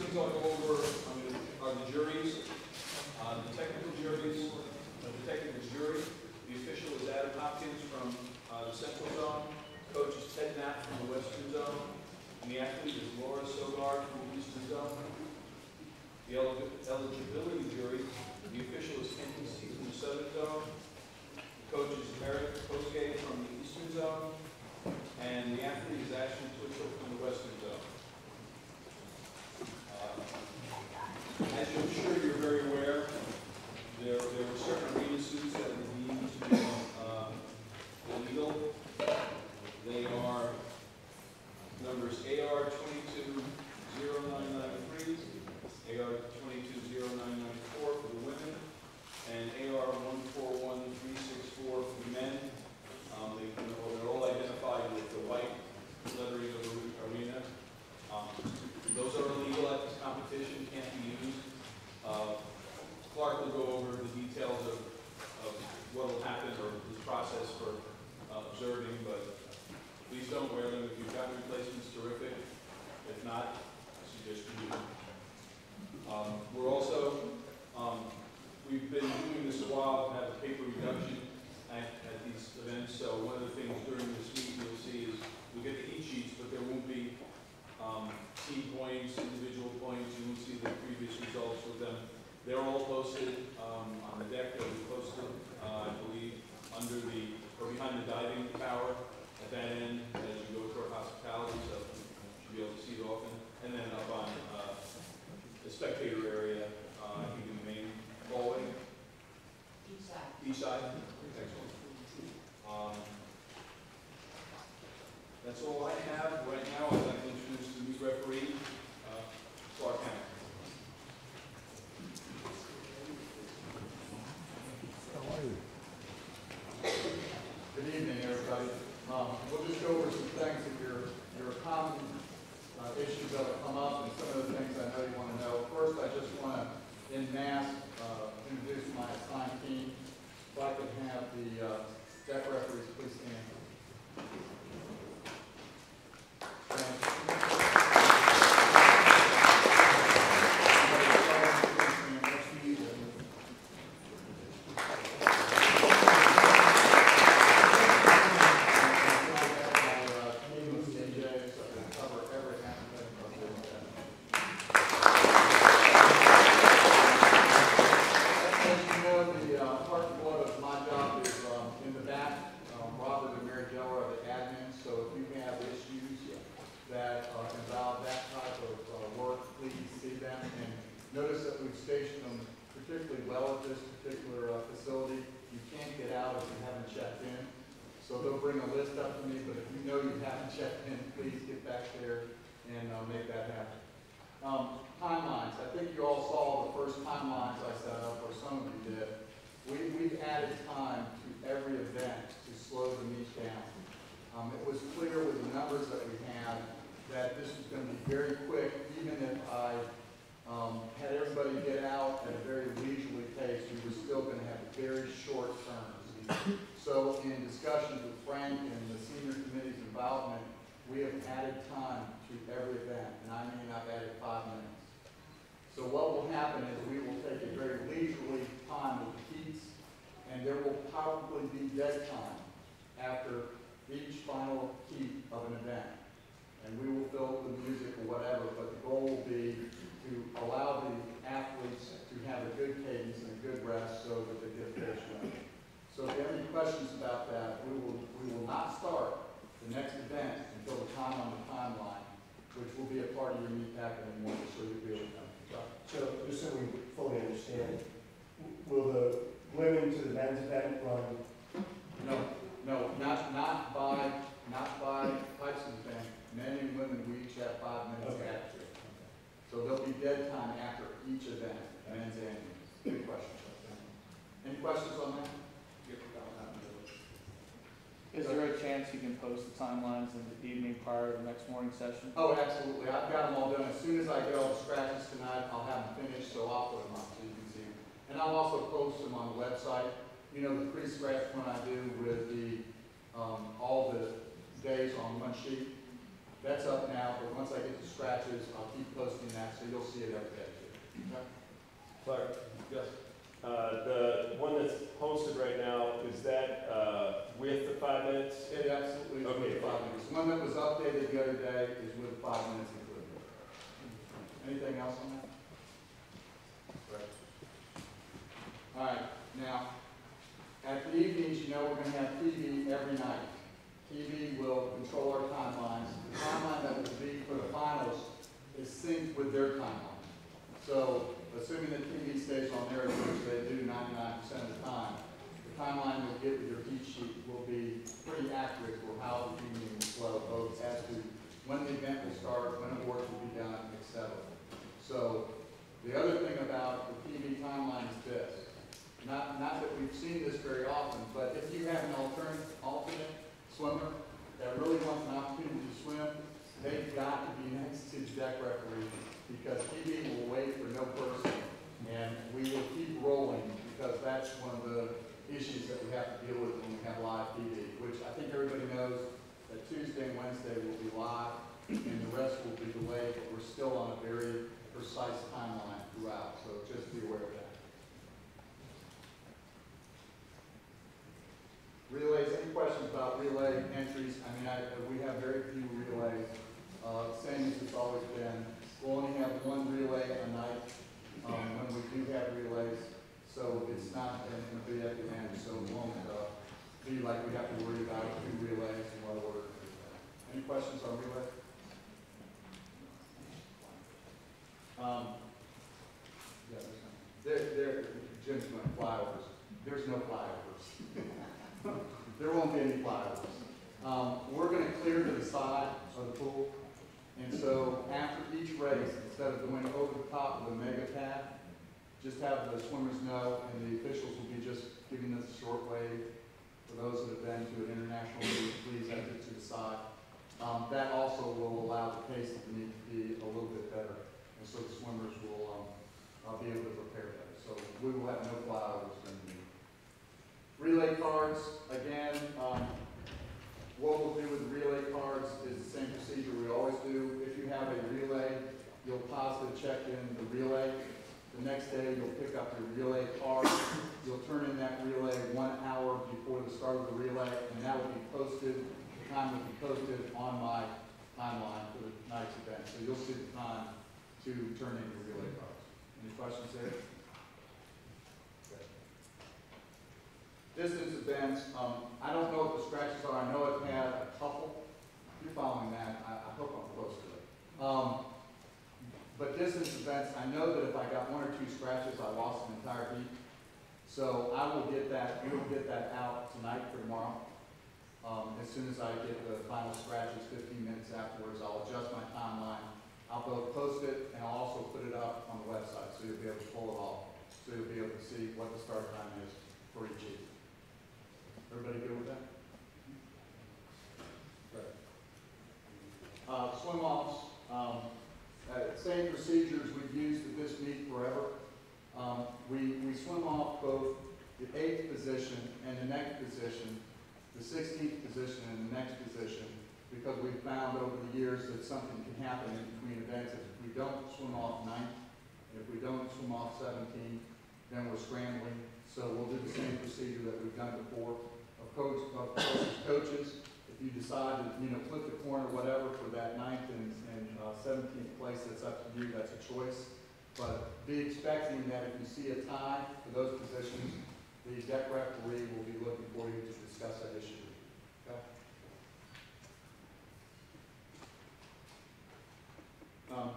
things I'll go over are the juries, the technical juries, the technical jury. The official is Adam Hopkins from the Central Zone. Coach is Ted Knapp from the Western Zone. And the athlete is Laura Sogard from the Eastern Zone. The eligibility jury, the official is Kenton C from the Southern Zone. The coach is Eric Kosuke from the Eastern Zone. And the athlete is Ashton Twitchell from the Western Zone. As I'm sure you're very aware, there were certain arena suits that were deemed to be illegal. They are numbers AR 220993, AR 220994 for the women, and AR 141364 for the men. They're all identified with the white lettering of the arena. Those are illegal at this competition, can't be used. Clark will go over the details of what will happen or the process for observing, but please don't wear them. If you've got replacements, terrific. If not, I suggest you do. We're also, we've been doing this a while, have a paper reduction at these events, so one of the things during this week you'll see is we'll get the heat sheets, but there won't be team points, individual points. You won't see the previous results with them. They're all posted on the deck. They'll be posted, I believe, under the or behind the diving tower at that end as you go toward hospitality, so you should be able to see it often. And then up on the spectator area, I think in the main hallway. East side. East side. Excellent. That's all I have right now. I'd like to introduce the new referee, Clark Hammer. Good evening, everybody. We'll just go over some things of your common issues that have come up and some of the things I know you want to know. First, I just want to, en masse, introduce my assigned team. If I could have the deck referees please stand. Notice that we've stationed them particularly well at this particular facility. You can't get out if you haven't checked in. So they'll bring a list up to me, but if you know you haven't checked in, please get back there and make that happen. Timelines. I think you all saw the first timelines I set up, or some of you did. We've added time to every event to slow the meet down. It was clear with the numbers that we had that this was going to be very quick, even if I had everybody get out at a very leisurely pace, we were still going to have very short terms. So in discussions with Frank and the senior committee's involvement, we have added time to every event, and I mean I've added 5 minutes. So what will happen is we will take a very leisurely time with the heats, and there will probably be dead time after each final heat of an event. And we will fill the music or whatever, but the goal will be to allow the athletes to have a good cadence and a good rest so that they get finished up. So if you have any questions about that, we will not start the next event until the time on the timeline, which will be a part of your meet packet in the morning, so you'll be able to come. So just so we fully understand, will the women to the men's event run? No, not by types of event. Men and women, we each have 5 minutes after. So there'll be dead time after each event, men's and women's. Good question. Any questions on that? Is there a chance you can post the timelines in the evening prior to the next morning session? Oh, absolutely. I've got them all done. As soon as I get all the scratches tonight, I'll have them finished, so I'll put them up so you can see them. And I'll also post them on the website. You know, the pre-scratch one I do with the all the days on one sheet, That's up now, but once I get the scratches, I'll keep posting that, so you'll see it every day too. Okay? Clark, Yes. the one that's posted right now, is that with the 5 minutes? It absolutely is Okay. with 5 minutes. One that was updated the other day is with 5 minutes included. Anything else on that? Right. All right, now, at the evenings, you know we're going to have TV every night. TV will control our timelines. The timeline that will be for the finals is synced with their timeline. So, assuming that TV stays on there, which they do 99% of the time, the timeline you'll get with your heat sheet will be pretty accurate for how the evening will flow, both as to when the event will start, when awards will be done, etc. So, the other thing about the TV timeline is this. Not that we've seen this very often, but if you have an alternate swimmer that really wants an opportunity to swim, they've got to be next to the deck referee because TV will wait for no person, and we will keep rolling because that's one of the issues that we have to deal with when we have live TV, which I think everybody knows that Tuesday and Wednesday will be live, and the rest will be delayed, but we're still on a very precise timeline throughout, so just be aware of that. Relays, any questions about relay entries? I mean, we have very few relays, same as it's always been. We'll only have one relay a night when we do have relays, so it's not going to be at the end, so it won't be like we have to worry about 2 relays in what order. Any questions on relay? Yeah, Jim's going flyovers. There's no flyovers. There won't be any flyovers. We're going to clear to the side of the pool, and so after each race, instead of going over the top of the mega pad, just have the swimmers know, and the officials will be just giving us a short wave. For those that have been to an international meet, please exit to the side. That also will allow the pace of the meet to be a little bit better, and so the swimmers will be able to prepare better. So we will have no flyovers during the meet. Relay cards, again, what we'll do with the relay cards is the same procedure we always do. If you have a relay, you'll positive check in the relay. The next day, you'll pick up your relay card. You'll turn in that relay 1 hour before the start of the relay, and that will be posted. The time will be posted on my timeline for the night's event. So you'll see the time to turn in your relay cards. Any questions there? Distance events, I don't know what the scratches are. I know I've had a couple. If you're following that, I hope I'm close to it. But distance events, I know that if I got 1 or 2 scratches, I lost an entire heat. So I will get that, we will get that out tonight for tomorrow. As soon as I get the final scratches, 15 minutes afterwards, I'll adjust my timeline. I'll both post it and I'll also put it up on the website so you'll be able to pull it off. So you'll be able to see what the start time is for each heat. Everybody good with that? Great. Swim offs, same procedures we've used at this meet forever. We swim off both the 8th position and the next position, the 16th position and the next position, because we've found over the years that something can happen in between events. If we don't swim off 9th, if we don't swim off 17th, then we're scrambling. So we'll do the same procedure that we've done before. Of coaches, if you decide to, flip the corner, whatever, for that 9th and 17th place, that's up to you, that's a choice. But be expecting that if you see a tie for those positions, the deck referee will be looking for you to discuss that issue. Okay?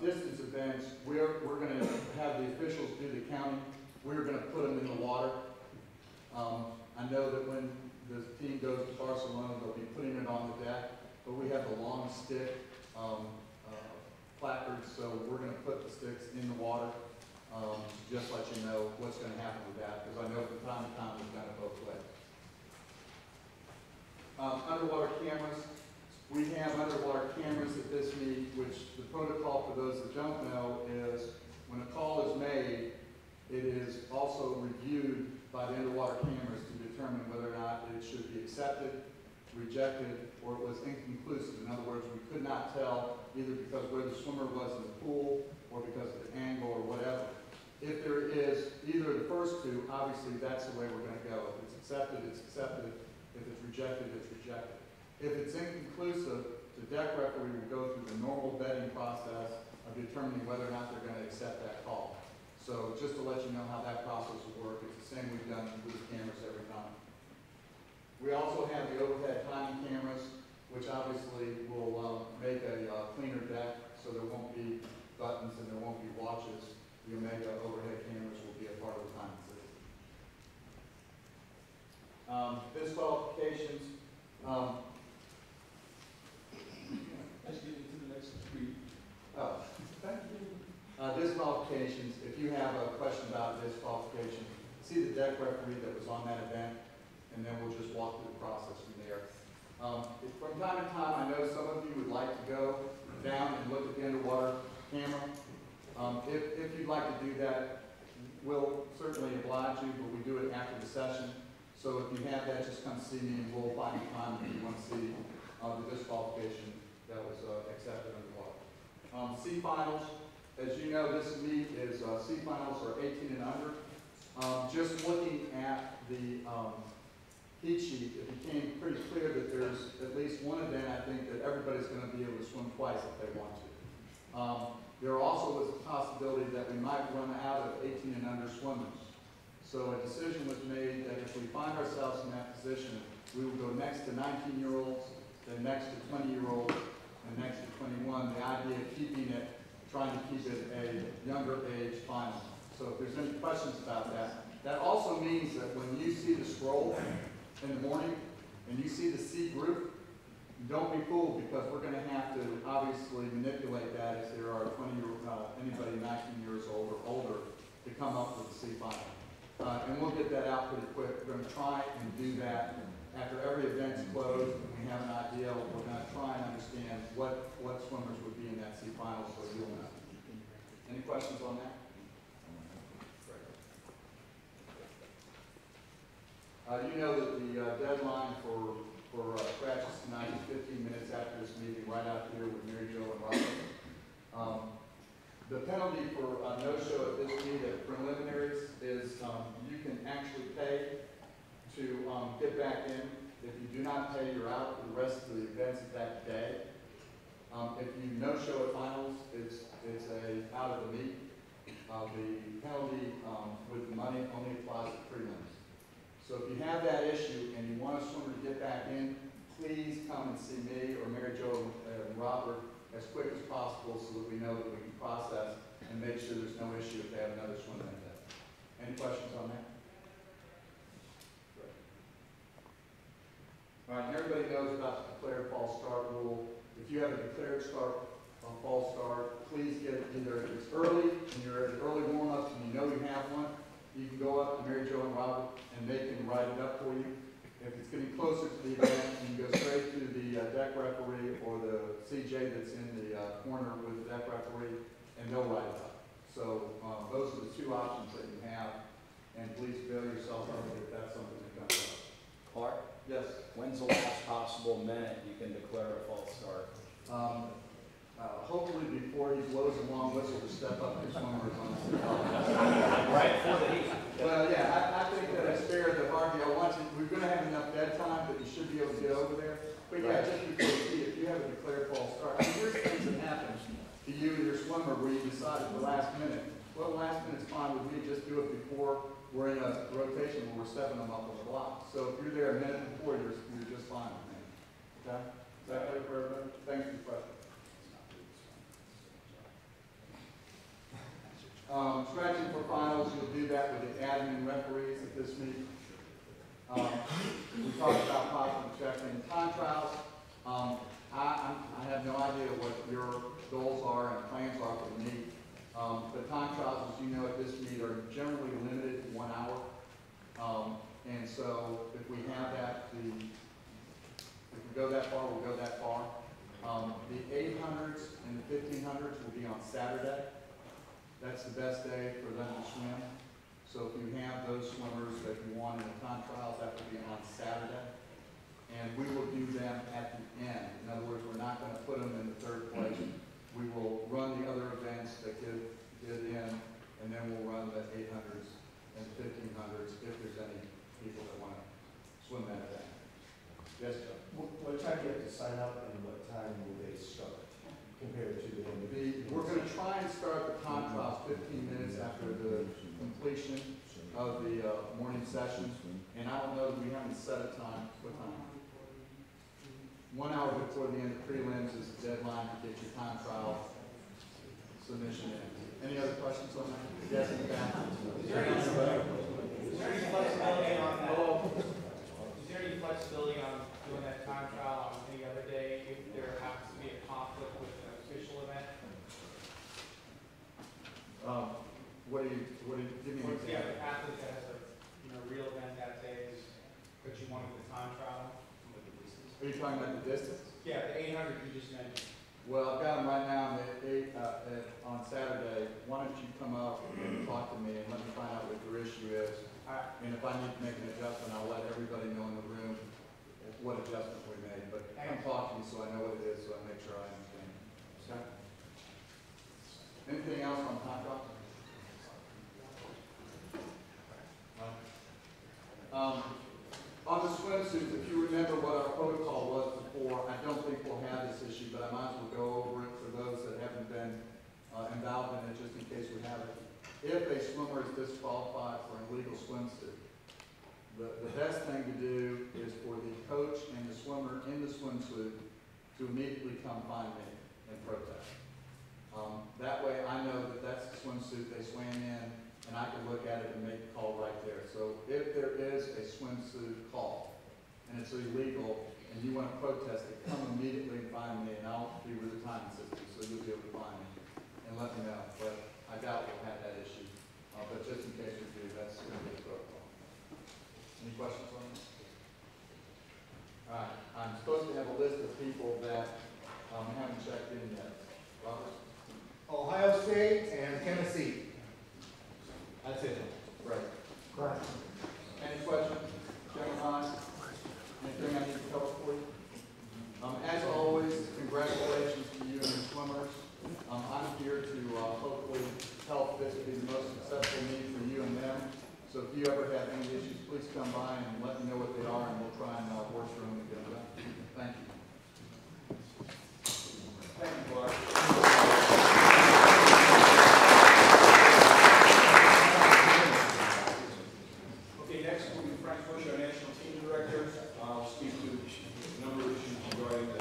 Distance events, we're going to have the officials do the counting. We're going to put them in the water. I know that when the team goes to Barcelona, they'll be putting it on the deck, but we have the long stick placards, so we're going to put the sticks in the water, just let you know what's going to happen with that, because I know from time to time we've done it both ways. Underwater cameras. We have underwater cameras at this meet, which the protocol for those that don't know is when a call is made, it is also reviewed by the underwater cameras to determine whether or not it should be accepted rejected, or it was inconclusive. In other words, we could not tell either because where the swimmer was in the pool or because of the angle or whatever. If there is either of the first two, obviously that's the way we're going to go. If it's accepted, it's accepted. If it's rejected, it's rejected. If it's inconclusive, the deck referee will go through the normal vetting process of determining whether or not they're going to accept that call. So just to let you know how that process will work, it's the same we've done with the cameras every time. We also have the overhead timing cameras, which obviously will make a cleaner deck, so there won't be buttons and there won't be watches. The Omega overhead cameras will be a part of the timing system. Disqualifications. Let's get into the next three. Disqualifications, if you have a question about disqualification, see the deck referee that was on that event, and then we'll just walk through the process from there. From time to time, I know some of you would like to go down and look at the underwater camera. If you'd like to do that, we'll certainly oblige you, but we do it after the session. So if you have that, just come see me and we'll find a time if you want to see the disqualification that was accepted underwater. C finals, as you know, this meet is C finals are 18 and under. Just looking at the heat sheet, it became pretty clear that there's at least one event I think that everybody's going to be able to swim twice if they want to. There also was a possibility that we might run out of 18 and under swimmers. So a decision was made that if we find ourselves in that position, we will go next to 19-year-olds, then next to 20-year-olds, and next to 21. The idea of keeping it, trying to keep it a younger age final. So if there's any questions about that, that also means that when you see the scroll in the morning and you see the C group, don't be fooled because we're going to have to obviously manipulate that if there are 20-year-old, anybody 19 years old or older to come up with the C final. And we'll get that out pretty quick. We're going to try and do that after every event's closed. We have an idea. We're going to try and understand what swimmers would be in that C final so you'll know. Any questions on that? You know that the deadline for scratches tonight is 15 minutes after this meeting, right out here with Mary Jo and Robert. The penalty for no-show at this meeting at preliminaries is you can actually pay to get back in. If you do not pay, you're out for the rest of the events of that day. If you no-show at finals, it's out of the meet. The penalty with the money only applies to prelims. So if you have that issue and you want a swimmer to get back in, please come and see me or Mary Jo and Robert as quick as possible so that we know that we can process and make sure there's no issue if they have another swim that day. Any questions on that? Great. All right, and everybody knows about the declared false start rule. If you have a declared false start, please get either if it's early and you're at early warm-ups and you know you have one, you can go up to Mary Jo and Robert and they can write it up for you. If it's getting closer to the event, you can go straight to the deck referee or the CJ that's in the corner with the deck referee and they'll write it up. So those are the two options that you have, and please avail yourself of it if that's something that comes up. Clark, Yes? when's the last possible minute you can declare a false start? Hopefully before he blows a long whistle to step up his swimmers on the Right, for the heat. Well, yeah, I think that it's fair that Harvey, we're going to have enough dead time that you should be able to get over there. But yeah, just before you see, if you have a declared false start, I mean, here's things that happen to you and your swimmer where you decide at the last minute, well, the last minute's fine with me, just do it before we're in a rotation where we're stepping them up on the block. So if you're there a minute before, you're just fine with me. Okay? Is that clear for everybody? Thanks for the question. Scratching for finals, you'll do that with the admin referees at this meeting. We talked about possible checking time trials. I have no idea what your goals are and plans are for the meet. The time trials, as you know, at this meet are generally limited to 1 hour. And so if we have that, if we go that far, we'll go that far. The 800s and the 1500s will be on Saturday. That's the best day for them to swim. So if you have those swimmers that you want in the time trials, that will be on Saturday. and we will do them at the end. In other words, we're not going to put them in the third place. We will run the other events that get in, and then we'll run the 800s and 1500s if there's any people that want to swim that event. Yes, Joe? What time do you have to sign up and what time will they start compared to the end of the? We're going to try and start the time trials 15 minutes after the completion of the morning session. And I don't know, we haven't set a time. What time? 1 hour before the end of prelims is the deadline to get your time trial submission in. Any other questions on that? Yes, in the back. Is there any flexibility on that? Is there any flexibility on doing that time trial on any other day if there happens to be a conflict with an official event? Give me an If you have example. an athlete that has a real event that day, but you wanted the time trial? Are you talking about the distance? Yeah, the 800 you just mentioned. Well, I've got them right now on Saturday. Why don't you come up and talk to me and let me find out what your issue is? And if I need to make an adjustment, I'll let everybody know in the room what adjustment we made. But come talk to me so I know what it is, so I make sure I understand. Okay? Anything else on contract? On the swimsuits, if you remember what our protocol was before, I don't think we'll have this issue, but I might as well go over it for those that haven't been involved in it, just in case we have it. If a swimmer is disqualified for an illegal swimsuit, the best thing to do is for the coach and the swimmer in the swimsuit to immediately come find me and protest. That way I know that that's the swimsuit they swam in, and I can look at it and make a call right there. So if there is a swimsuit call, and it's illegal, and you want to protest it, come immediately and find me, and I'll be with the timing system, so you'll be able to find me, and let me know. But I doubt we'll have that issue. But just in case we do, that's going to be the protocol. Any questions on this? All right, I'm supposed to have a list of people that haven't checked in yet. Robert? Ohio State and Tennessee. That's it. Right. Any questions? Gentlemen, anything I need to cover for you? As always, congratulations to you and your swimmers. I'm here to hopefully help this be the most successful meet for you and them. So if you ever have any issues, please come by and let me know what they are, and we'll try and work through them together. Thank you. Thank you, Clark. Okay, next will be Frank Bush, our National Team Director. I'll speak to a number of issues regarding the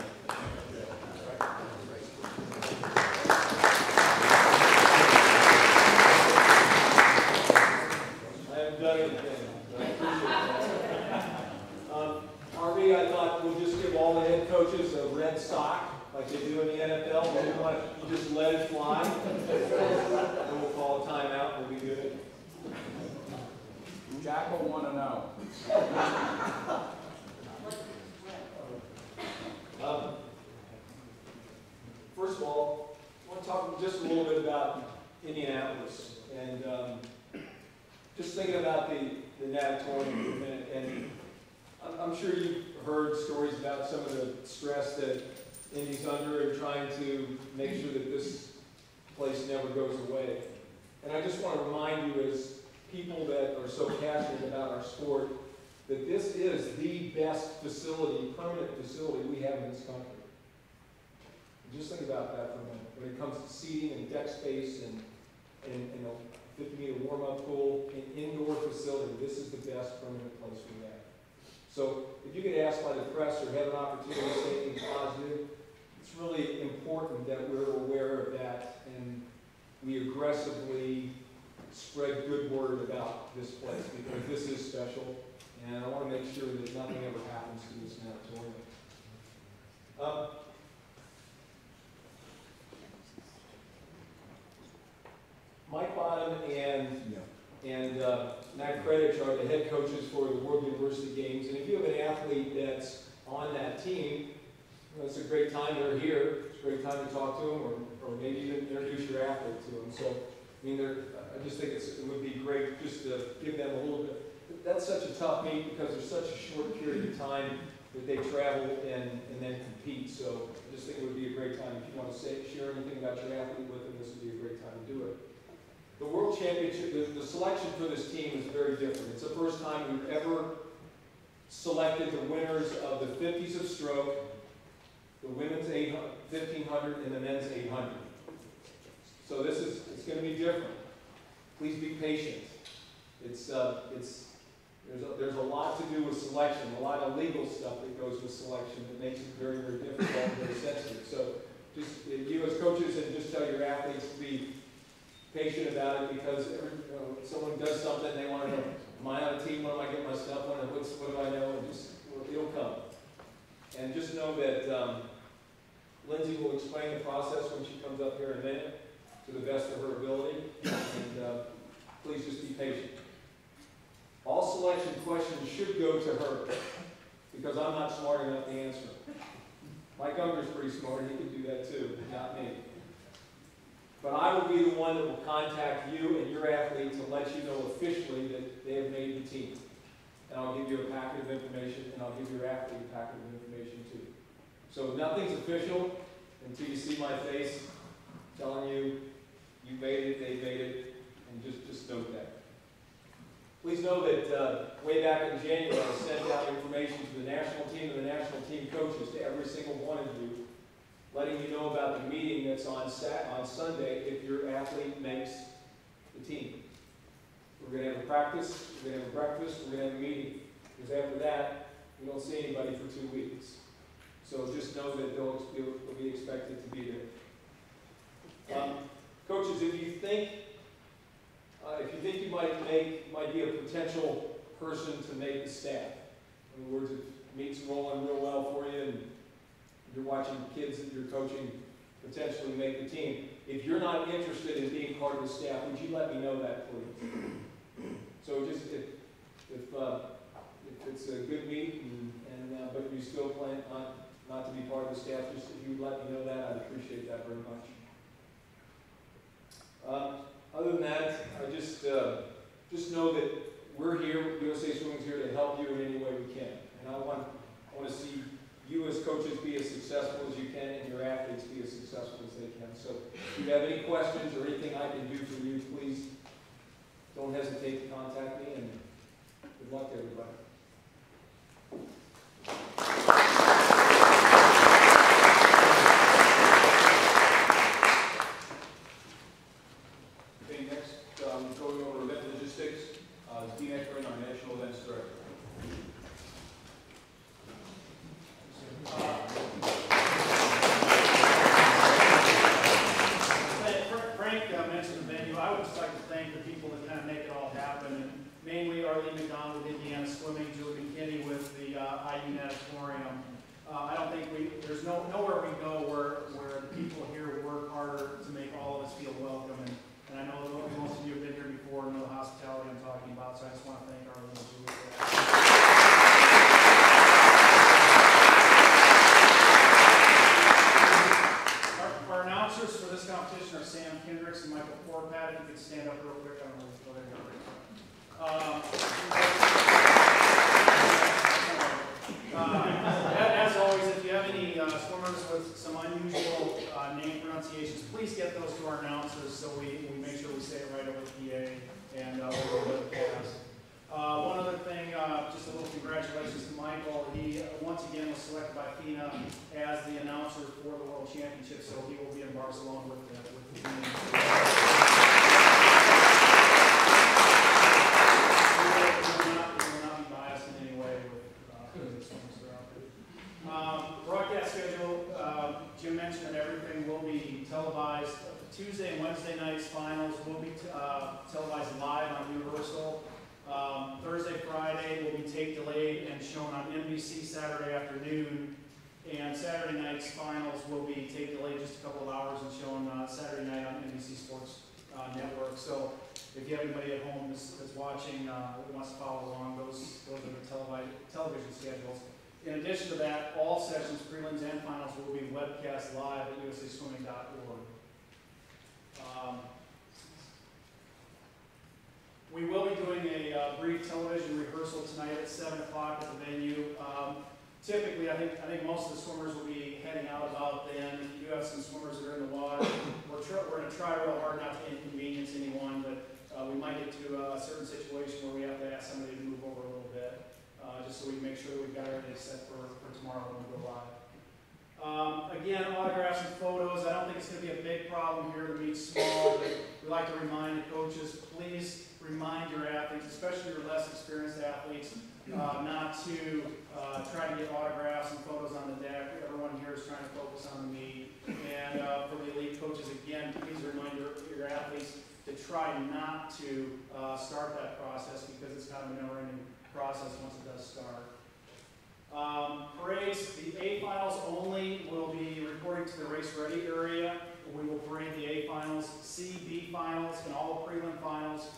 I haven't done anything, but I appreciate that. Harvey, I thought we'll just give all the head coaches a red sock, like they do in the NFL. You just let it fly. Then we'll call a timeout and we'll be good. Jack will want to know. First of all, I want to talk just a little bit about Indianapolis. And just thinking about the natatorium for a minute. And I'm sure you've heard stories about some of the stress that Indy's under and trying to make sure that this place never goes away. And I just want to remind you, as people that are so passionate about our sport, that this is the best facility, permanent facility we have in this country. Just think about that for a minute. When it comes to seating and deck space and a 50-meter warm-up pool, an indoor facility, this is the best permanent place we have. So if you get asked by the press or have an opportunity to say anything positive, it's really important that we're aware of that and we aggressively spread good word about this place, because this is special, and I want to make sure that nothing ever happens to this natatorium. Mike Bottom and Matt Kredich are the head coaches for the World University Games, and if you have an athlete that's on that team, it's a great time they're here. It's a great time to talk to them, or maybe even introduce your athlete to them. So, I mean, I just think it would be great just to give them a little bit. That's such a tough meet because there's such a short period of time that they travel and then compete. So I just think it would be a great time. If you want to share anything about your athlete with them, this would be a great time to do it. The World Championship, the selection for this team is very different. It's the first time we've ever selected the winners of the 50s of stroke, the women's 1500, and the men's 800. So it's going to be different. Please be patient. There's a lot to do with selection, a lot of legal stuff that goes with selection that makes it very, very difficult and very sensitive. So just you as coaches, and just tell your athletes to be patient about it, because someone does something, they want to know, am I on a team? When am I getting my stuff? What do I know? And it'll come. And just know that Lindsay will explain the process when she comes up here in a minute to the best of her ability. And please just be patient. All selection questions should go to her, because I'm not smart enough to answer. Mike Unger's pretty smart, he can do that too, not me. But I will be the one that will contact you and your athlete to let you know officially that they have made the team. And I'll give you a packet of information, and I'll give your athlete a packet of information too. So nothing's official until you see my face telling you you made it, they made it, and just note that. Please know that way back in January, I sent out information to the national team and the national team coaches, to every single one of you, letting you know about the meeting that's on Sunday if your athlete makes the team. We're going to have a practice, we're going to have a breakfast, we're going to have a meeting. Because after that, we don't see anybody for 2 weeks. So just know that they'll be expected to be there. Coaches, if you think you might be a potential person to make the staff, in other words, if meet's rolling real well for you and you're watching kids that you're coaching potentially make the team, if you're not interested in being part of the staff, would you let me know that, please? So just if it's a good meet but you still plan not to be part of the staff, just if you would let me know that, I'd appreciate that very much. Other than that, I just know that we're here, USA Swimming's here to help you in any way we can. And I want to see you as coaches be as successful as you can, and your athletes be as successful as they can. So if you have any questions or anything I can do for you, please don't hesitate to contact me, and good luck to everybody. Okay, next, going over event logistics, Dean Eckern, our National Events Director. Frank mentioned the venue. I would just like to thank the people that kind of make it all happen, and mainly Arlene McDonald with Indiana Swimming, Julie McKinney with the IU Natatorium. I don't think there's nowhere we go where the people here work harder to make all of us feel welcome, and I know that most of you have been here before and know the hospitality I'm talking about, so I just want to thank Arlene and Julie for that. Our announcers for this competition are Sam Kendricks and Michael Forpat. If you could stand up real quick, I don't know where they're going. As always, if you have any swimmers with some unusual name pronunciations, please get those to our announcers so we make sure we say it right over the PA and over the cast. One other thing, just a little congratulations to Michael. He once again was selected by FINA as the announcer for the World Championship, so he will be in Barcelona with the team. He will not be biased in any way with the swimmers that are out there. Broadcast schedule, Jim mentioned that everything will be televised. Tuesday and Wednesday nights finals will be televised live on Universal. Thursday, Friday will be tape delayed and shown on NBC Saturday afternoon, and Saturday night's finals will be tape delayed just a couple of hours and shown Saturday night on NBC Sports Network. So if you have anybody at home that's watching that wants to follow along, those are the television schedules. In addition to that, all sessions, prelims and finals, will be webcast live at usaswimming.org. We will be doing a brief television rehearsal tonight at 7 o'clock at the venue. typically, I think most of the swimmers will be heading out about then. If you do have some swimmers that are in the water, we're going to try real hard not to inconvenience anyone, but we might get to a certain situation where we have to ask somebody to move over a little bit, just so we can make sure that we've got everything set for tomorrow when we go live. Again, autographs and photos. I don't think it's going to be a big problem here. The meet's small, but we like to remind the coaches, please remind your athletes, especially your less experienced athletes, not to try to get autographs and photos on the deck. Everyone here is trying to focus on the meet. And for the elite coaches, again, please remind your athletes to try not to start that process, because it's kind of a never-ending process once it does start. Parades, the A finals only will be reporting to the race ready area. We will parade the A finals, C, B finals, and all the prelim finals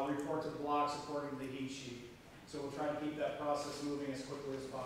report to the blocks according to the heat sheet. So we'll try to keep that process moving as quickly as possible.